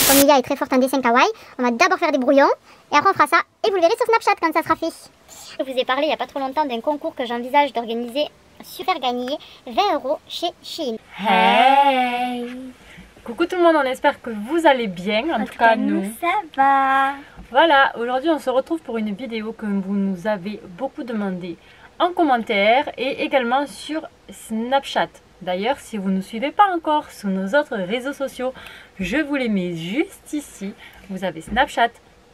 Comme Lilia est très forte en dessin kawaii, on va d'abord faire des brouillons et après on fera ça et vous le verrez sur Snapchat quand ça sera fait. Je vous ai parlé il n'y a pas trop longtemps d'un concours que j'envisage d'organiser pour faire gagner 20 € chez Shein. Hey! Coucou tout le monde, on espère que vous allez bien, en tout cas nous. Ça va. Voilà, aujourd'hui on se retrouve pour une vidéo que vous nous avez beaucoup demandé en commentaire et également sur Snapchat. D'ailleurs, si vous ne nous suivez pas encore sur nos autres réseaux sociaux, je vous les mets juste ici. Vous avez Snapchat,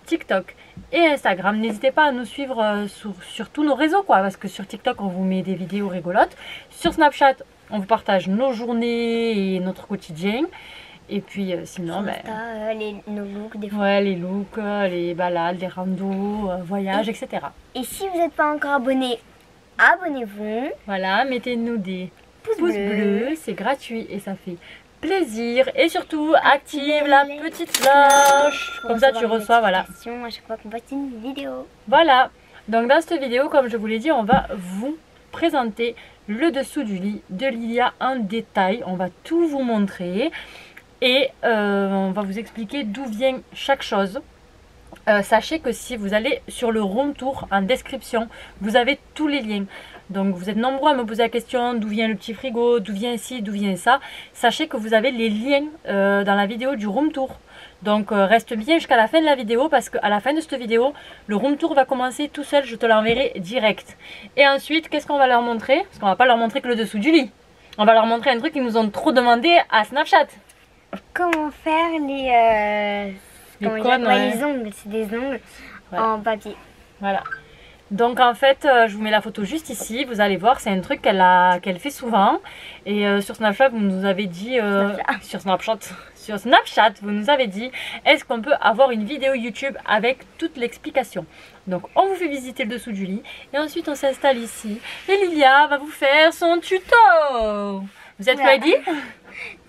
TikTok et Instagram. N'hésitez pas à nous suivre sur tous nos réseaux, parce que sur TikTok, on vous met des vidéos rigolotes. Sur Snapchat, on vous partage nos journées et notre quotidien. Et puis sinon, nos looks des fois. Ouais, les looks, les balades, les randos, voyages, etc. Et si vous n'êtes pas encore abonné, abonnez-vous. Voilà, mettez-nous des pouces bleus, c'est gratuit et ça fait plaisir. Et surtout, active la petite cloche. Comme ça, tu reçois, voilà. À chaque fois qu'on poste une vidéo. Voilà. Donc dans cette vidéo, comme je vous l'ai dit, on va vous présenter le dessous du lit de Lilia en détail. On va tout vous montrer. Et on va vous expliquer d'où vient chaque chose. Sachez que si vous allez sur le room tour en description, vous avez tous les liens. Donc vous êtes nombreux à me poser la question d'où vient le petit frigo, d'où vient ci, d'où vient ça. Sachez que vous avez les liens dans la vidéo du room tour. Donc reste bien jusqu'à la fin de la vidéo parce qu'à la fin de cette vidéo, le room tour va commencer tout seul, je te l'enverrai direct. Et ensuite, qu'est-ce qu'on va leur montrer? Parce qu'on va pas leur montrer que le dessous du lit. On va leur montrer un truc qu'ils nous ont trop demandé à Snapchat. Comment faire les cônes, les ongles, c'est des ongles en papier. Voilà. Donc en fait, je vous mets la photo juste ici. Vous allez voir, c'est un truc qu'elle fait souvent. Et sur Snapchat, vous nous avez dit... sur Snapchat, vous nous avez dit, est-ce qu'on peut avoir une vidéo YouTube avec toute l'explication? Donc on vous fait visiter le dessous du lit. Et ensuite, on s'installe ici. Et Lilia va vous faire son tuto. Vous êtes ready?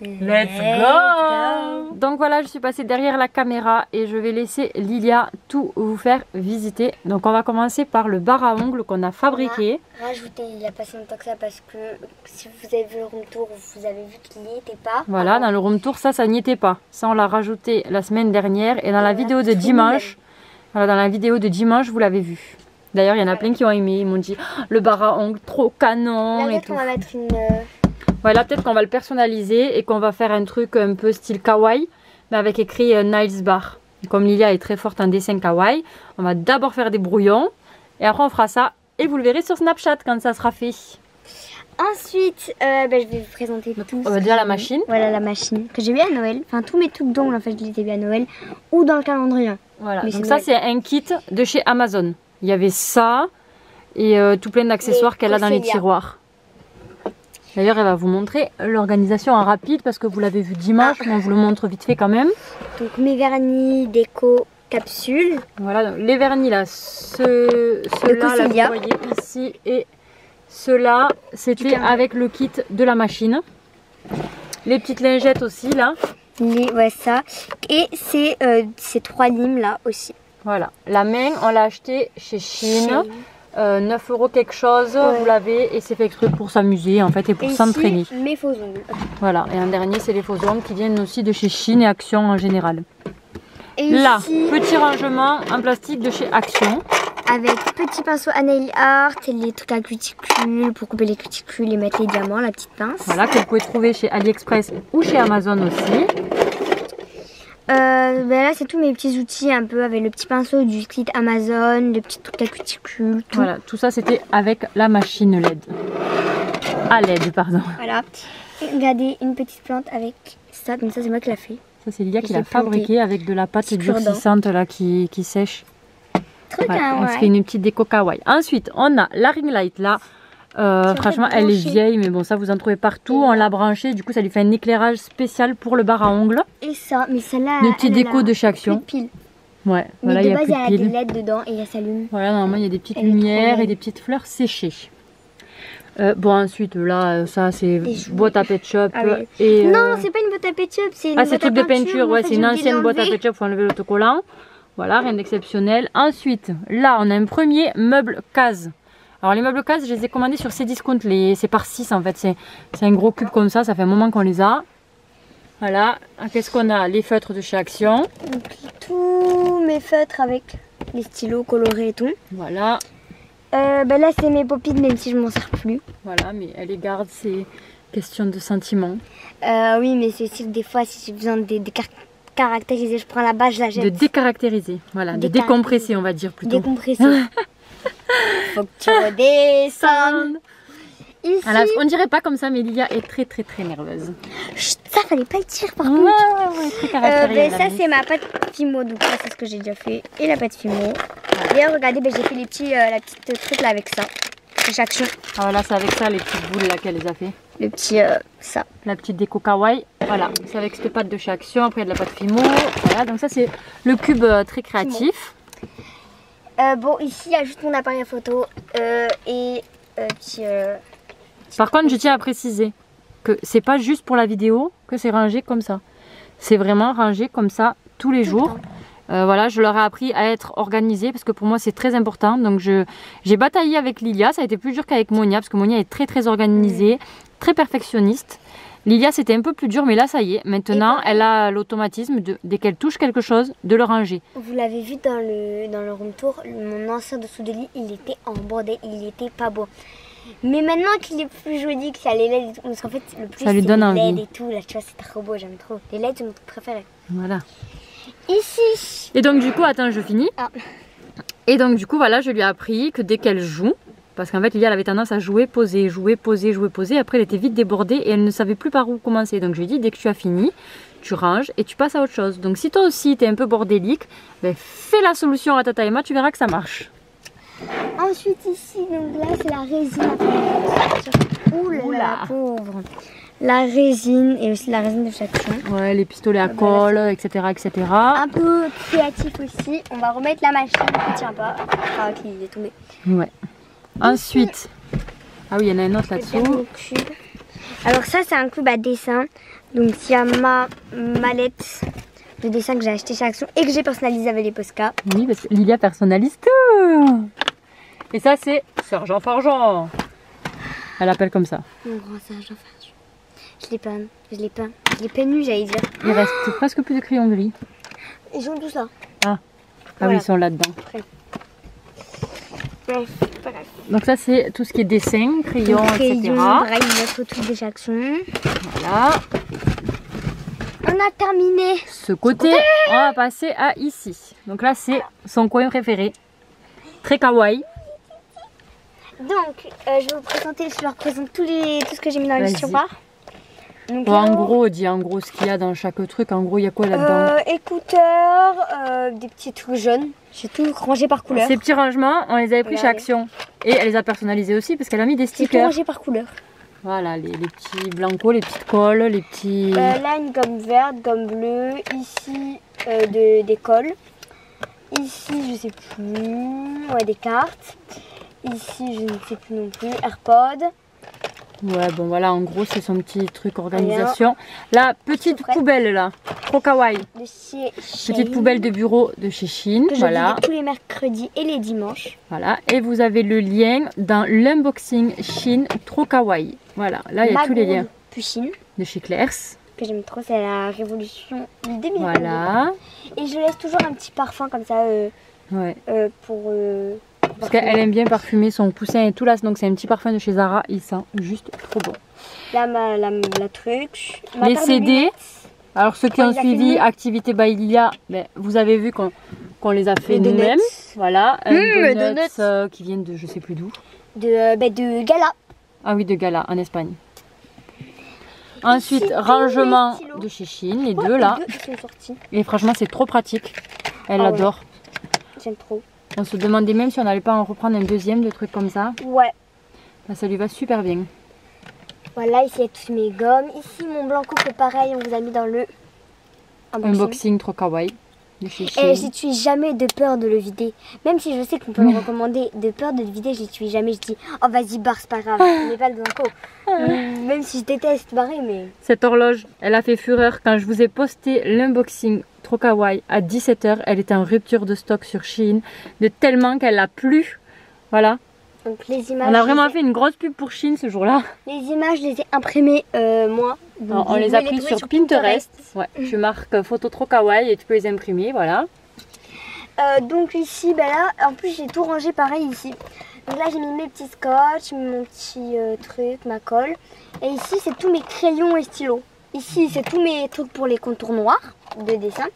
Let's go! Donc voilà, je suis passée derrière la caméra et je vais laisser Lilia tout vous faire visiter. Donc on va commencer par le bar à ongles qu'on a fabriqué. On a rajouté il n'y a pas si longtemps que ça parce que si vous avez vu le room tour, vous avez vu qu'il n'y était pas. Voilà, dans le room tour, ça n'y était pas. Ça, on l'a rajouté la semaine dernière et dans la vidéo de dimanche. Voilà, dans la vidéo de dimanche, vous l'avez vu. D'ailleurs, il y en a plein qui ont aimé. Ils m'ont dit le bar à ongles, trop canon. Là, et tout. on va mettre une... Ouais, là peut-être qu'on va le personnaliser et qu'on va faire un truc un peu style kawaii, mais avec écrit Niles Bar. Comme Lilia est très forte en dessin kawaii, on va d'abord faire des brouillons et après on fera ça et vous le verrez sur Snapchat quand ça sera fait. Ensuite, je vais vous présenter tout. On va dire la machine. Voilà la machine que j'ai eu à Noël. Enfin, tous mes trucs d'ongles en fait, je les ai eu à Noël ou dans le calendrier. Voilà, donc ça c'est un kit de chez Amazon. Il y avait ça et tout plein d'accessoires qu'elle a dans les tiroirs. D'ailleurs, elle va vous montrer l'organisation en rapide parce que vous l'avez vu dimanche, mais on vous le montre vite fait quand même. Donc mes vernis déco capsules. Voilà, donc les vernis là, ceux-là, là, vous voyez ici, et ceux-là, c'était avec le kit de la machine. Les petites lingettes aussi là. Ouais, ça. Et ces 3 limes là aussi. Voilà, la main, on l'a acheté chez Shein. 9 € quelque chose, vous l'avez et c'est fait exprès pour s'amuser en fait et pour s'entraîner. Mes faux ongles. Voilà, et en dernier c'est les faux ongles qui viennent aussi de chez Shein et Action en général. Et là, ici, petit rangement en plastique de chez Action. Avec petit pinceau à nail art et les trucs à cuticules pour couper les cuticules et mettre les diamants, la petite pince. Voilà, que vous pouvez trouver chez AliExpress ou chez Amazon aussi. Là c'est tous mes petits outils un peu avec le petit pinceau du site Amazon, le petit truc à cuticules, tout. Voilà, tout ça c'était avec la machine LED. À LED, pardon. Voilà. Et regardez, une petite plante avec ça, donc ça c'est moi qui l'a fait. Ça c'est Lilia qui l'a fabriqué avec de la pâte durcissante là qui sèche. Voilà, on se fait une petite déco kawaii. Ensuite, on a la ring light là. Franchement, elle est vieille, mais bon, ça vous en trouvez partout. On l'a branchée, du coup, ça lui fait un éclairage spécial pour le bar à ongles. Et ça, mais celle-là. Des petites décos de chez Action. Ouais, voilà, il y a plus de piles. Il y a des LED dedans et elle s'allume. Voilà, normalement, il y a des petites lumières et des petites fleurs séchées. Bon, ensuite, là, ça, c'est boîte à ketchup. Et, non, c'est pas une boîte à ketchup, c'est une boîte c'est truc de peinture, ouais, c'est une ancienne boîte à ketchup, il faut enlever l'autocollant. Voilà, rien d'exceptionnel. Ensuite, là, on a un premier meuble case. Alors les meubles cases, je les ai commandés sur Cdiscount, c'est par 6 en fait, c'est un gros cube comme ça fait un moment qu'on les a. Voilà, qu'est-ce qu'on a? Les feutres de chez Action. Donc, tous mes feutres avec les stylos colorés et tout. Voilà. Là, c'est mes pop-it, même si je m'en sers plus. Voilà, mais elle les garde, c'est question de sentiments. Oui, mais c'est aussi que des fois, si j'ai besoin de caractériser, je prends la base, je la jette. De décaractériser, voilà, de décompresser, on va dire plutôt. Décompresser. Faut que tu redescendes. Ici. Alors, on dirait pas comme ça, mais Lilia est très nerveuse. Chut, ça fallait pas le dire par Ouais, contre. ouais, très caractérisée. Ça c'est ma pâte Fimo, donc ça c'est ce que j'ai déjà fait. Et la pâte Fimo. D'ailleurs regardez, j'ai fait les petits, la petite truc là avec ça. Chez Action. Ah voilà, c'est avec ça les petites boules là qu'elle les a fait. Le petit ça. La petite déco kawaii. Voilà, c'est avec cette pâte de chez Action. Après il y a de la pâte Fimo. Voilà, donc ça c'est le cube très créatif. Bon, ici il y a juste mon appareil photo et petit. Par contre, je tiens à préciser que c'est pas juste pour la vidéo que c'est rangé comme ça. C'est vraiment rangé comme ça tous les jours. Voilà, je leur ai appris à être organisée parce que pour moi c'est très important. Donc j'ai bataillé avec Lilia, ça a été plus dur qu'avec Monia parce que Monia est très organisée, très perfectionniste. Lilia c'était un peu plus dur, mais là ça y est, maintenant elle a l'automatisme dès qu'elle touche quelque chose de le ranger. Vous l'avez vu dans le room tour, mon ancien dessous de lit il était en bordel, il était pas beau. Mais maintenant qu'il est plus joli, qu'il y a les LED, parce qu'en fait le plus ça lui donne les LED envie. et tout, là tu vois c'est trop beau, j'aime trop. Les LED sont mes trucs préférés. Voilà. Ici. Et donc du coup, attends, je finis. Ah. Et donc du coup, voilà, je lui ai appris que dès qu'elle joue, parce qu'en fait Lilia elle avait tendance à jouer, poser, jouer, poser, jouer, poser. Après elle était vite débordée et elle ne savait plus par où commencer. Donc je lui ai dit, dès que tu as fini, tu ranges et tu passes à autre chose. Donc si toi aussi tu es un peu bordélique, ben, fais la solution à Tata Emma, tu verras que ça marche. Ensuite ici, donc là c'est la résine. Ouh là, la pauvre. La résine et aussi la résine de Action. Ouais, les pistolets à colle, etc., etc. Un peu créatif aussi. On va remettre la machine qui tient pas, enfin qui est tombée. Ouais. Ensuite, ah oui, il y en a un autre là-dessous. Alors ça c'est un cube à dessin. Donc il y a ma mallette de dessin que j'ai acheté chez Action et que j'ai personnalisé avec les Posca. Oui, parce que Lilia personnalise tout. Et ça c'est Sergent Fargent. Elle appelle comme ça. Mon grand Sergent Fargent. Je l'ai peint nu j'allais dire. Il reste presque plus de crayons gris. Ils sont tous là. Ah Voilà. oui, ils sont là-dedans. Bref. Donc ça c'est tout ce qui est dessin, crayon, etc. Pareil, notre truc de Action. Voilà. On a terminé. Ce côté, on va passer à ici. Donc là c'est son coin préféré. Très kawaii. Donc, je vais vous présenter, je leur présente tout ce que j'ai mis dans le tiroir. Donc, Bon, en gros, dis en gros ce qu'il y a dans chaque truc. En gros, il y a quoi là-dedans? Écouteurs, des petits trucs jaunes. J'ai tout rangé par couleur. Ces petits rangements, on les avait pris chez Action. Et elle les a personnalisés aussi parce qu'elle a mis des J'ai tout stickers. rangé par couleur. Voilà, les petits blancos, les petites colles, les petits... Là, une gomme verte, gomme bleue. Ici, des colles. Ici, je sais plus. Ouais, des cartes. Ici, je ne sais plus non plus. AirPods. Ouais, bon voilà, en gros, c'est son petit truc organisation. La petite poubelle là, trop kawaii. De chez Shein. Petite poubelle de bureau de chez Shein, Que voilà. je vide tous les mercredis et les dimanches. Voilà, et vous avez le lien dans l'unboxing Shein, trop kawaii. Voilà, là il y a tous les liens. Puchine. De chez Claire's. Que j'aime trop, c'est la révolution du 2022. Voilà. Et je laisse toujours un petit parfum comme ça Ouais. pour... Parce qu'elle aime bien parfumer son coussin et tout là, donc c'est un petit parfum de chez Zara, il sent juste trop bon. Là, la truc. Les CD, alors ceux qui ont suivi Activité by Lilia, ben, vous avez vu qu'on les a fait nous-mêmes. Voilà, donuts qui viennent de je sais plus d'où. De Gala. Ah oui, de Gala, en Espagne. Ensuite, rangement de chez Shein, les deux là. Les deux, ils sont sortis. Et franchement, c'est trop pratique. Elle Ah ouais. adore. J'aime trop. On se demandait même si on n'allait pas en reprendre un deuxième de trucs comme ça. Ouais. Là, ça lui va super bien. Voilà, ici il y a toutes mes gommes. Ici mon blanco que pareil, on vous a mis dans le Unboxing trop kawaii de chez Et Shein. j'y tue jamais de peur de le vider. Même si je sais qu'on peut le recommander, de peur de le vider, j'y tue jamais. Je dis, oh vas-y, barre, c'est pas grave, mais pas le blanco. Même si je déteste barrer, mais... Cette horloge, elle a fait fureur quand je vous ai posté l'unboxing trop kawaii à 17 h. Elle était en rupture de stock sur Shein, de tellement qu'elle a plu. Voilà. Donc les images. On a vraiment fait une grosse pub pour Shein ce jour-là. Les images, je les ai imprimées moi. Donc, On les a prises sur Pinterest. Ouais, tu marques photo trop kawaii et tu peux les imprimer, voilà. Donc ici, ben là, en plus j'ai tout rangé pareil ici. Donc là j'ai mis mes petits scotch, mon petit truc, ma colle. Et ici c'est tous mes crayons et stylos. Ici c'est tous mes trucs pour les contours noirs de dessin.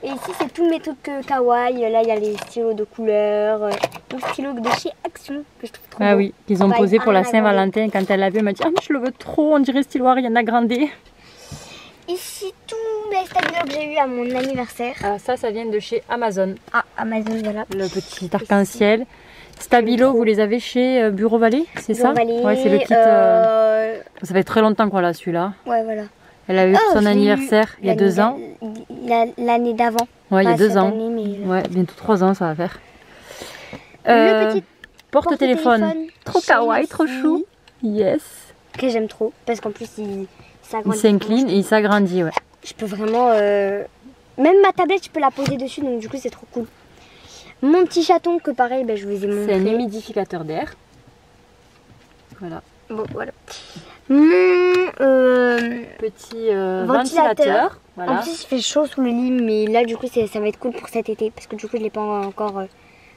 Et ici c'est tous mes trucs kawaii. Là il y a les stylos de couleur, les stylos de chez Action que je trouve trop beau. Oui, qu'ils ont posé pour la Saint-Valentin. Quand elle l'a vu, elle m'a dit ah mais je le veux trop, on dirait stylo Ariana Grande. Ici tous mes stabilos que j'ai eu à mon anniversaire. Ah, ça vient de chez Amazon. Ah, Amazon, voilà. Le petit arc-en-ciel. Stabilo, vous les avez chez Bureau Vallée, c'est ça? Ouais, c'est le kit. Ça fait très longtemps qu'on l'a celui-là. Ouais, voilà. Elle a eu son anniversaire il y a 2 ans. L'année d'avant. Ouais, il y a 2 ans. Année, mais... Ouais, bientôt 3 ans, ça va faire. Le petit porte-téléphone. Trop kawaii, trop chou. Yes. Que j'aime trop. Parce qu'en plus, il s'incline et il s'agrandit, ouais. Je peux vraiment... Même ma tablette, je peux la poser dessus, donc du coup, c'est trop cool. Mon petit chaton, que pareil, ben, je vous ai montré. C'est un humidificateur d'air. Voilà. Bon, voilà. Mon petit ventilateur. Voilà. En plus, il fait chaud sous le lit, mais là, du coup, ça va être cool pour cet été. Parce que du coup, je ne l'ai pas encore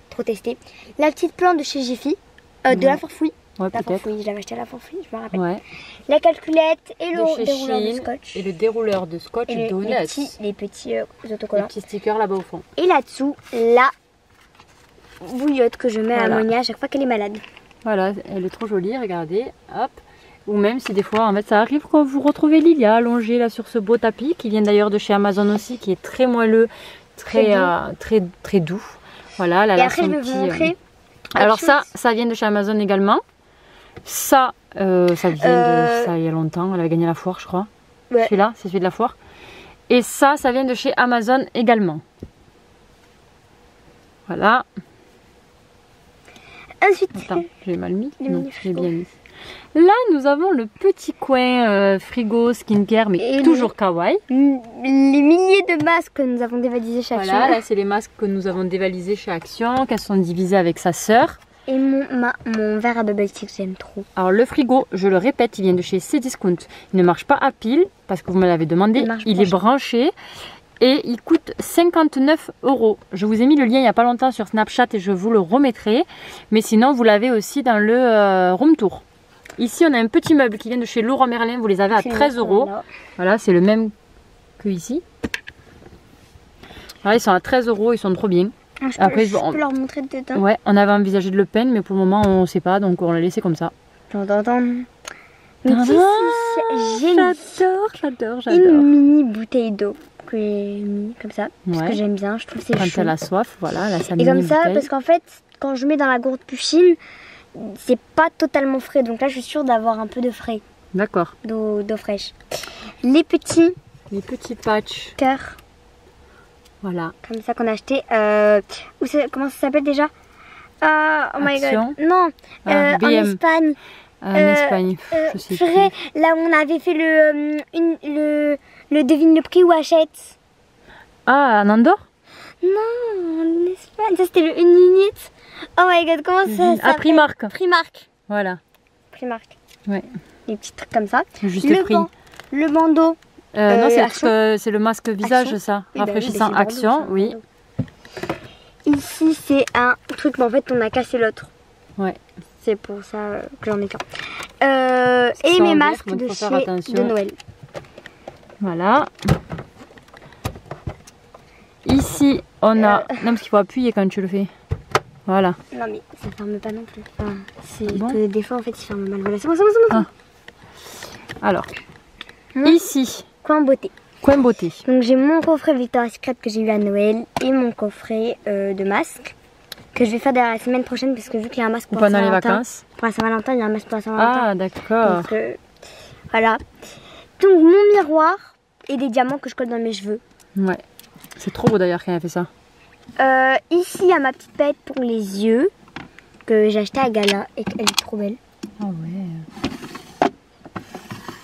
trop testé. La petite plante de chez Jiffy, de la Forfouille. Ouais, la peut-être. Forfouille, je l'avais acheté à la Forfouille, je me rappelle. Ouais. La calculette et le chez dérouleur Shein, de scotch. et le dérouleur de scotch et Donuts. les petits autocollants. Les petits stickers là-bas au fond. Et là-dessous, la bouillotte que je mets à Monia à chaque fois qu'elle est malade. Voilà, elle est trop jolie, regardez. Hop. Ou même si des fois, en fait, ça arrive quand vous retrouvez Lilia allongée là sur ce beau tapis qui vient d'ailleurs de chez Amazon aussi, qui est très moelleux, très doux. Voilà, là, et après, je vais vous montrer. Alors ça vient de chez Amazon également. Ça vient de ça il y a longtemps. Elle avait gagné la foire, je crois. Ouais. Celui-là, c'est celui de la foire. Et ça vient de chez Amazon également. Voilà. Ensuite, attends, j'ai mal mis. Non, j'ai bien mis. Là, nous avons le petit coin frigo skincare, mais toujours kawaii. Les milliers de masques que nous avons dévalisés chez Action. Voilà, là, c'est les masques que nous avons dévalisés chez Action, qu'elles sont divisées avec sa sœur. Et mon verre à bubble tea que j'aime trop. Alors, le frigo, je le répète, il vient de chez Cdiscount. Il ne marche pas à pile, parce que vous me l'avez demandé. Il est branché. Et il coûte 59 €. Je vous ai mis le lien il n'y a pas longtemps sur Snapchat et je vous le remettrai. Mais sinon, vous l'avez aussi dans le Room Tour. Ici, on a un petit meuble qui vient de chez Leroy Merlin. Vous les avez à 13 €. Voilà, c'est le même que ici. Voilà, ils sont à 13 €. Ils sont trop bien. Après, je peux leur montrer dedans. Ouais, on avait envisagé de le peindre, mais pour le moment, on ne sait pas. Donc, on l'a laissé comme ça. J'adore. Une mini bouteille d'eau que j'ai mis comme ça, parce que j'aime bien, je trouve c'est chaud. Quand elle a soif, voilà, là, ça et comme ça, bouteille. Parce qu'en fait, quand je mets dans la gourde Pusheen, c'est pas totalement frais, donc là je suis sûre d'avoir un peu de frais. D'accord. D'eau fraîche. Les petits patchs. Cœurs. Voilà. Comme ça qu'on a acheté. Comment ça s'appelle déjà? Oh my god. Non, en Espagne. En Espagne, je sais plus. Là où on avait fait le devine le prix ou achète. Ah, en Andorre? Non, en Espagne. Ça c'était le Unit. Oh my god, comment ça s'appelle? Ah, Primark. Primark. Voilà. Primark. Ouais. Les petits trucs comme ça. Juste prix. Le bandeau. Non, c'est le masque visage, Action. Ça. Oui, rafraîchissant Action, oui. Ici, c'est un truc, mais en fait, on a cassé l'autre. Ouais. C'est pour ça que j'en ai qu'un. Et mes masques de Noël. Voilà. Ici, on a... Non, parce qu'il faut appuyer quand tu le fais. Voilà. Non, mais ça ne ferme pas non plus. Enfin, c'est que des fois, en fait, il ferme mal. Voilà, c'est bon. Ah. Alors, ici. Coin beauté. Coin beauté. Donc, j'ai mon coffret Victoria's Secret que j'ai eu à Noël et mon coffret de masques que je vais faire la semaine prochaine parce que vu qu'il y a un masque pour pendant les vacances. Pour la Saint-Valentin, il y a un masque pour la Saint-Valentin. Ah, d'accord. Donc, voilà. Donc, mon miroir et des diamants que je colle dans mes cheveux. Ouais. C'est trop beau d'ailleurs qu'elle a fait ça. Ici, il y a ma petite palette pour les yeux que j'ai acheté à Gala et qu'elle est trop belle. Ah ouais.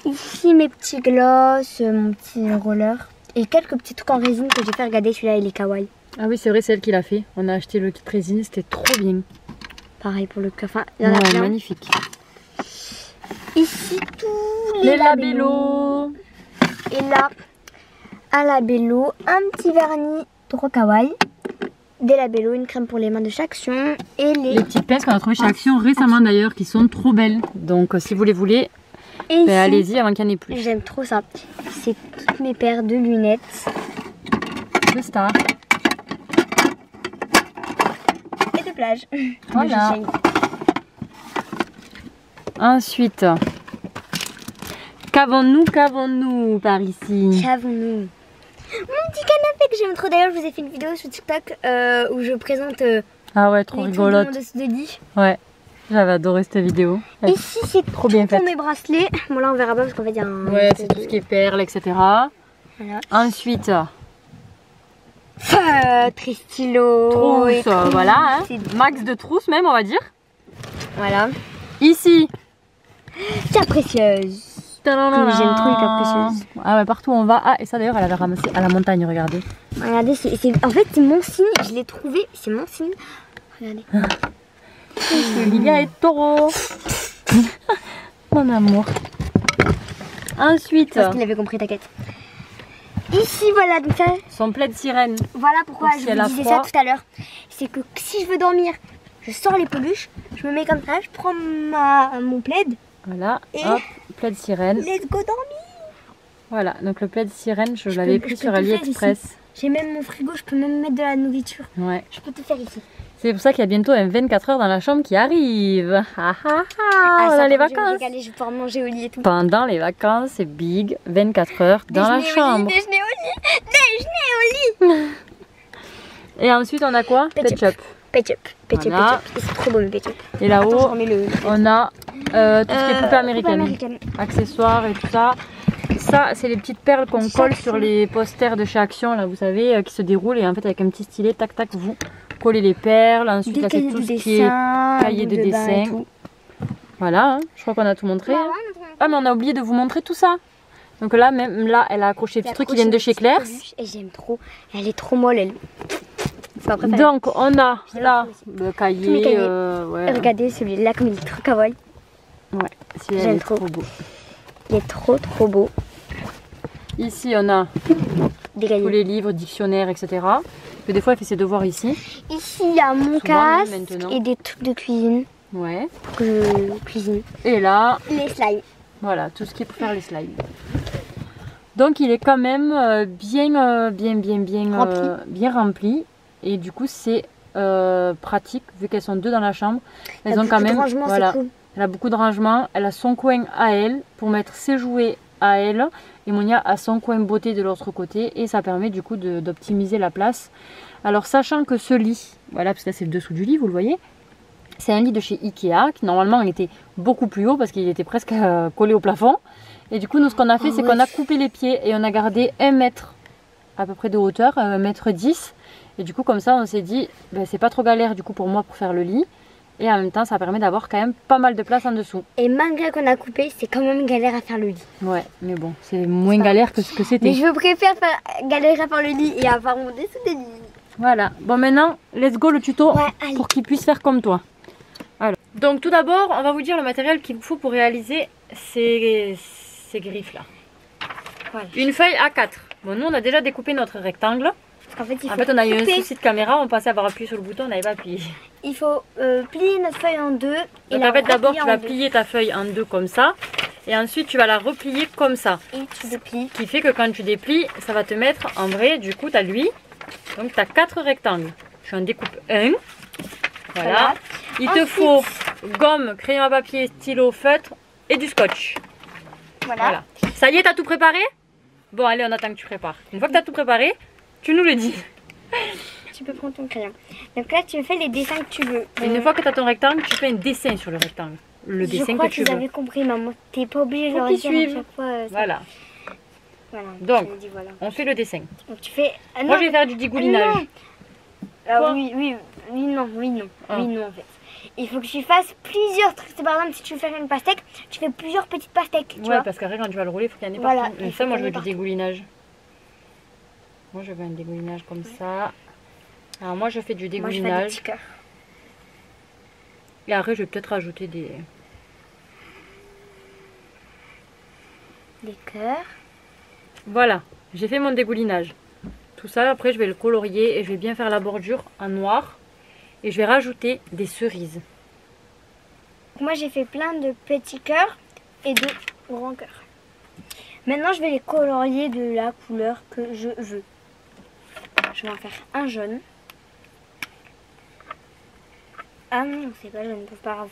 Ici, mes petits gloss, mon petit roller et quelques petits trucs en résine que j'ai fait regarder. Celui-là, il est kawaii. Ah oui, c'est vrai, c'est elle qui l'a fait. On a acheté le kit résine, c'était trop bien. pareil pour le cœur. Enfin, il y en a Ouais, plein. magnifique. Ici, tous Les labellos. Et là, un labello, un petit vernis trop kawaii, des labellos, une crème pour les mains de chaque Action et Les petites pinces qu'on a trouvées chez Action récemment d'ailleurs, qui sont trop belles. Donc si vous les voulez, Et ici, allez-y avant qu'il n'y en ait plus. j'aime trop ça. C'est toutes mes paires de lunettes De Star. et de plage. Voilà. Ensuite, qu'avons-nous par ici? Qu'avons-nous? Mon petit canapé que j'aime trop. D'ailleurs, je vous ai fait une vidéo sur TikTok où je présente Ah ouais, trop les trucs rigolote. de mon dessous de lit. Ouais, j'avais adoré cette vidéo. Elle est Ici, c'est trop bien pour faite. mes bracelets. Bon, là, on verra pas parce qu'en fait, il y a un. Ouais, c'est tout ce qui est perles, etc. Voilà. Ensuite, Très stylo. trousse, trousse. voilà, hein. C'est- Max de trousse même, on va dire. Voilà. Ici. Pierre précieuse. J'aime trop les pierres précieuses. Ah ouais, partout où on va. Ah, et ça d'ailleurs, elle avait ramassé à la montagne, regardez. Regardez, en fait, c'est mon signe. Je l'ai trouvé. C'est mon signe. Regardez. Lilia est taureau. Mon amour. Ensuite, Parce qu'il avait compris, t'inquiète. Ici, voilà. Donc ça, son plaid sirène. voilà pourquoi Donc, si je elle vous a disais froid. ça tout à l'heure. C'est que si je veux dormir, je sors les peluches, je me mets comme ça, je prends mon plaid. Voilà, Et- hop, plaid sirène. Let's go dormir. Voilà, donc le plaid sirène, je Je l'avais peux- pris je sur peux tout faire AliExpress. J'ai même mon frigo, je peux même mettre de la nourriture. Ouais. Je peux tout faire ici. C'est pour ça qu'il y a bientôt un 24 heures dans la chambre qui arrive. Ah ah ah, ça, pendant les par contre, je vais me vacances. régaler, je vais pouvoir manger au lit et tout. Pendant les vacances, c'est big, 24 heures dans la Déjeuner au chambre. lit, déjeuner au lit, déjeuner au lit. Et ensuite, on a quoi? Pet Pet Shop. Pet Shop, Pet Shop, Voilà. Pet Shop. Et c'est trop beau le Pet Shop. Et Attends, je là-haut, remets le. on a tout ce qui est poupée américaine. américaine. Accessoires et tout ça. Ça, c'est les petites perles qu'on colle sur les posters de chez Action, là, vous savez, qui se déroulent. Et en fait, avec un petit stylet, tac, tac, vous collez les perles. Ensuite, Des là, c'est cahiers tout de ce qui est dessin, cahier de boule bain et dessin. tout. Voilà, hein, je crois qu'on a tout montré. Bah hein. ouais, Ah, mais on a oublié de vous montrer tout ça. Donc là, même là, elle a accroché les petits trucs qui viennent de chez Claire's. Et j'aime trop. Elle est trop molle, elle. C'est ma préférée. Donc, on a Je là l'ai le mes cahier. cahiers. Ouais. Regardez celui-là, comme il est trop kawaii. Ouais, celui-là, J'aime il est trop. trop beau. Il est trop trop beau. Ici, on a Des tous cahiers. les livres, dictionnaires, etc. Que des fois, elle fait ses devoirs ici. Ici, il y a mon Souvent, même casque maintenant. et des trucs de cuisine. Ouais. Pour que je cuisine. Et là, Les slimes. voilà, tout ce qui est pour faire les slides. Donc, il est quand même bien rempli. Et du coup, c'est pratique, vu qu'elles sont deux dans la chambre. Elles ont quand même, voilà, Cool. elle a beaucoup de rangement. Elle a son coin à elle pour mettre ses jouets à elle. Et Monia a son coin beauté de l'autre côté. Et ça permet du coup d'optimiser la place. Alors, sachant que ce lit, voilà, parce que là c'est le dessous du lit, vous le voyez. C'est un lit de chez Ikea qui normalement il était beaucoup plus haut parce qu'il était presque collé au plafond. Et du coup, nous ce qu'on a fait, c'est qu'on a coupé les pieds et on a gardé 1 mètre à peu près de hauteur, 1,10 m. Et du coup, comme ça, on s'est dit, ben, c'est pas trop galère du coup pour moi pour faire le lit. Et en même temps, ça permet d'avoir quand même pas mal de place en dessous. Et malgré qu'on a coupé, c'est quand même galère à faire le lit. Ouais, mais bon, c'est moins galère que ce que Mais c'était. je préfère galérer à faire le lit et avoir mon dessous de lit. Voilà. Bon, maintenant, let's go le tuto Ouais, allez. pour qu'il puisse faire comme toi. Alors. Donc, tout d'abord, on va vous dire le matériel qu'il vous faut pour réaliser ces griffes là. Voilà. Une feuille A4. Bon, nous on a déjà découpé notre rectangle. Parce qu'en fait, il En faut, fait, on a eu un couper. souci de caméra, on pensait avoir appuyé sur le bouton, on n'avait pas appuyé. Il faut plier notre feuille en deux. Donc en fait, d'abord tu vas plier ta feuille en deux comme ça, et ensuite tu vas la replier comme ça. Et tu déplies. Ce qui fait que quand tu déplies, ça va te mettre en vrai, du coup, tu as lui. Donc tu as 4 rectangles. Je en découpe un. Voilà. Il te Ensuite- faut gomme, crayon à papier, stylo, feutre et du scotch. Voilà. Ça y est, t'as tout préparé? Bon, allez, on attend que tu prépares. Une fois que t'as tout préparé, tu nous le dis. Tu peux prendre ton crayon. Donc là, tu me fais les dessins que tu veux. Une fois que tu as ton rectangle, tu fais un dessin sur le rectangle. Le je dessin crois que tu qu'ils veux. avaient compris, maman. T'es pas obligé de Faut leur qu'ils dire à suivent. chaque fois. Ça. Voilà, Voilà. Donc. je me dis, voilà. on fait le dessin. Donc tu fais. Ah, Moi, non, je vais faire du dégoulinage. non. Ah, Quoi oui, non. Ah. Oui, non, en fait. Il faut que tu fasses plusieurs trucs. C'est par exemple, si tu veux faire une pastèque, tu fais plusieurs petites pastèques. Tu Ouais, vois. parce qu'après, quand tu vas le rouler, il faut qu'il y en ait Voilà, partout. il Mais faut ça, moi, je qu'il y en veux ait du partout. dégoulinage. Moi, je veux un dégoulinage comme ça. Alors, moi, je fais du Moi, je fais des dégoulinage. petits cœurs. Et après, je vais peut-être rajouter des cœurs. Voilà, j'ai fait mon dégoulinage. Tout ça, après, je vais le colorier et je vais bien faire la bordure en noir. Et je vais rajouter des cerises. Moi, j'ai fait plein de petits cœurs et de grands cœurs. Maintenant, je vais les colorier de la couleur que je veux. Je vais en faire un jaune. Ah non, c'est pas jaune, c'est pas grave.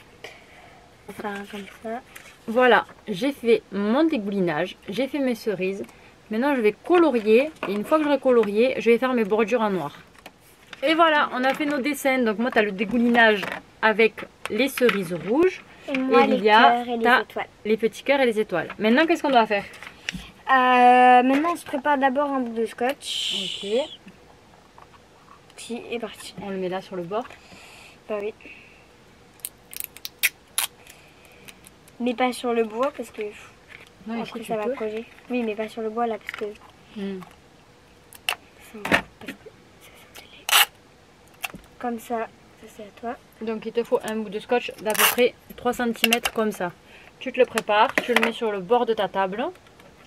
On va faire un comme ça. Voilà, j'ai fait mon dégoulinage, j'ai fait mes cerises. Maintenant, je vais colorier. Et une fois que j'aurai colorié, je vais faire mes bordures en noir. Et voilà, on a fait nos dessins. Donc moi, tu as le dégoulinage avec les cerises rouges. Et moi, les cœurs et les étoiles. Les petits cœurs et les étoiles. Maintenant, qu'est-ce qu'on doit faire? Maintenant, on se prépare d'abord un bout de scotch. Ok. Qui est parti. On le met là sur le bord. Bah oui. Mais pas sur le bois parce que Non, après ça va coller. Oui, mais pas sur le bois là parce que... Comme ça, ça c'est à toi. Donc il te faut un bout de scotch d'à peu près 3 cm comme ça. Tu te le prépares, tu le mets sur le bord de ta table.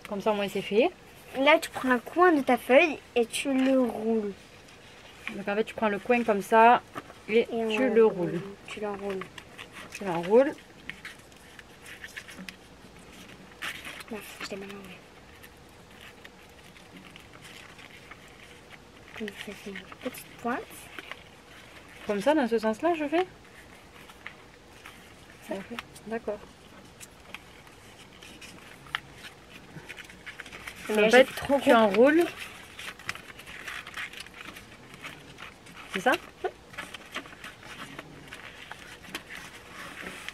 Comme ça au moins c'est fait. Là tu prends un coin de ta feuille et tu le roules. Donc en fait tu prends le coin comme ça et tu le roules. Tu l'enroules. Tu l'enroules. Là, je t'ai maintenant enlevé. Comme ça fait une petite pointe. Comme ça, dans ce sens-là, je fais. D'accord. En fait, tu enroules. C'est ça?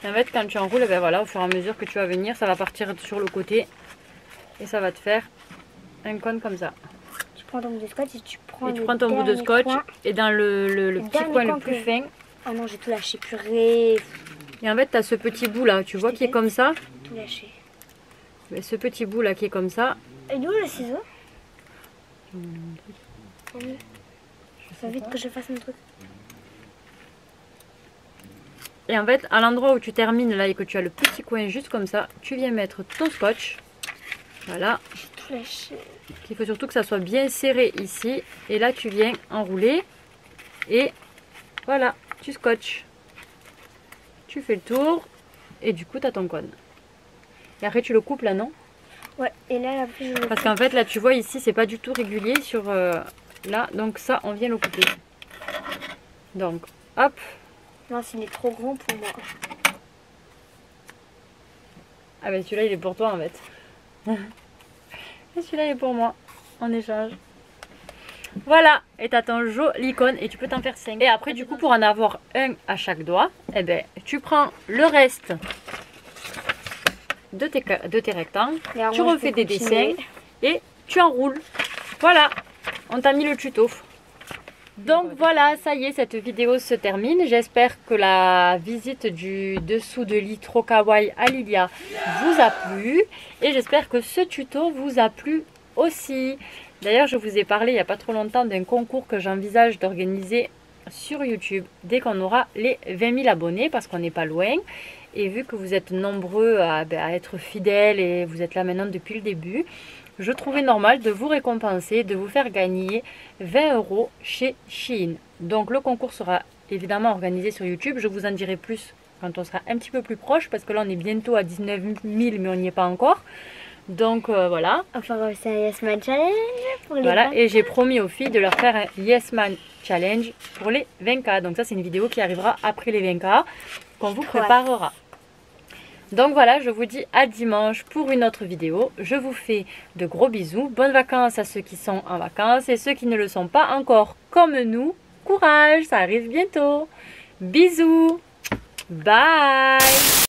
Et en fait, quand tu enroules, ben voilà, au fur et à mesure que tu vas venir, ça va partir sur le côté. Et ça va te faire un cône comme ça. Tu prends ton bout de scotch et tu prends, ton bout de scotch. Et dans le petit coin le plus fin. Oh non, j'ai tout lâché, purée. Et en fait, tu as ce petit bout là, tu vois, qui est comme ça. Tout lâché. Mais ce petit bout là qui est comme ça. Et d'où le ciseau? Ça vite que je fasse un truc. Et en fait, à l'endroit où tu termines là et que tu as le petit coin juste comme ça, tu viens mettre ton scotch. Voilà. J'ai tout lâché. Il faut surtout que ça soit bien serré ici. Et là, tu viens enrouler. Et voilà, tu scotches. Tu fais le tour. Et du coup, tu as ton cône. Et après, tu le coupes là, non? Ouais, et là, après, je le Parce qu'en fait, là, tu vois, ici, c'est pas du tout régulier sur là. Donc ça, on vient le couper. Donc, hop. Non, il est trop grand pour moi. Ah ben celui-là, il est pour toi, en fait. Et celui-là, il est pour moi, en échange. Voilà, et t'as ton joli cône et tu peux t'en faire 5. Et après, du coup, pour en avoir un à chaque doigt, eh ben, tu prends le reste de tes rectangles, tu refais des dessins et tu enroules. Voilà, on t'a mis le tuto. Donc voilà, ça y est, cette vidéo se termine. J'espère que la visite du dessous de lit trop kawaii à Lilia vous a plu. Et j'espère que ce tuto vous a plu aussi. D'ailleurs, je vous ai parlé il n'y a pas trop longtemps d'un concours que j'envisage d'organiser sur YouTube dès qu'on aura les 20 000 abonnés, parce qu'on n'est pas loin. Et vu que vous êtes nombreux à être fidèles et vous êtes là maintenant depuis le début, je trouvais normal de vous récompenser, de vous faire gagner 20 € chez Shein. Donc le concours sera évidemment organisé sur YouTube. Je vous en dirai plus quand on sera un petit peu plus proche, parce que là on est bientôt à 19 000 mais on n'y est pas encore. Donc voilà. Enfin, c'est un Yes Man Challenge pour les voilà, 20. et j'ai promis aux filles de leur faire un Yes Man Challenge pour les 20K. Donc ça c'est une vidéo qui arrivera après les 20K qu'on vous préparera. Donc voilà, je vous dis à dimanche pour une autre vidéo. Je vous fais de gros bisous. Bonnes vacances à ceux qui sont en vacances et ceux qui ne le sont pas encore comme nous. Courage, ça arrive bientôt. Bisous. Bye.